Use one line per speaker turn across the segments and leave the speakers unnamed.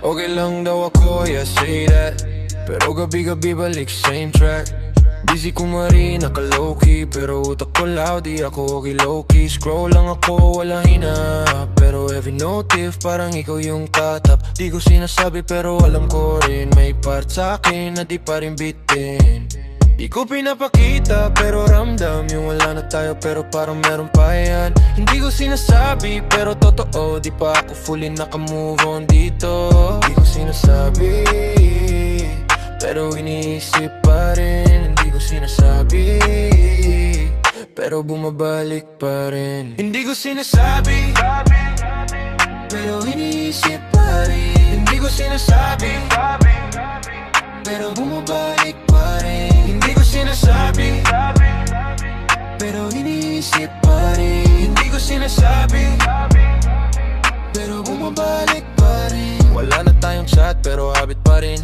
Okay lang daw ako, yeah, say that. Pero gabi-gabi balik same track. Busy ko marin, naka-low-key. Pero utak ko loud, di ako okay low-key. Scroll lang ako, wala hinahap. Pero every notif, parang ikaw yung tatap. Di ko sinasabi pero alam ko rin may part sa'kin na di pa rin bitin. Di ko pinapakita pero ramdam yung wala na tayo pero parang meron pa yan. Hindi ko sinasabi pero totoo, di pa ako fully naka-move on dito. Di ko sinasabi pero iniisip pa rin. Hindi ko sinasabi pero bumabalik pa rin. Hindi ko sinasabi pero iniisip pa rin. Hindi ko sinasabi pero bumabalik pa rin. Hindi ko sinasabi pero iniisip pa rin. Hindi ko sinasabi pero bumabalik pa rin. Wala na tayong chat pero habit pa rin.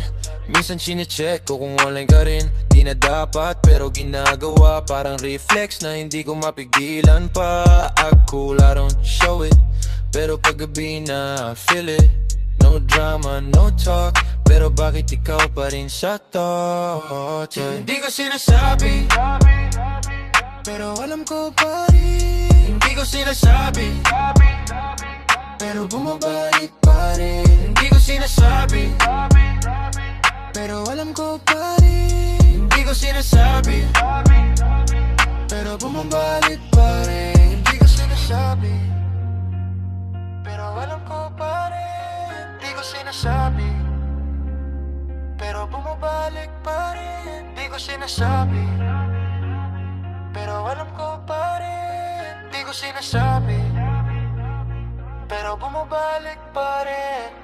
Minsan chinecheck ko kung online ka rin. Di na dapat pero ginagawa. Parang reflex na hindi ko mapigilan pa. Act cool, I don't show it. Pero paggabi na I feel it. No drama, no talk. Pero bakit ikaw pa rin sa thoughts? Hindi ko sinasabi pero alam ko pa rin. Hindi ko sinasabi pero bumabalik pa rin. Hindi ko sinasabi pero alam ko pa rin. Hindi ko sinasabi pero bumabalik pa rin. Hindi ko sinasabi pero alam ko pa rin. Hindi ko sinasabi pero bumabalik pa rin. Hindi ko sinasabi pero alam ko pa rin. Hindi ko sinasabi pero bumabalik pa rin.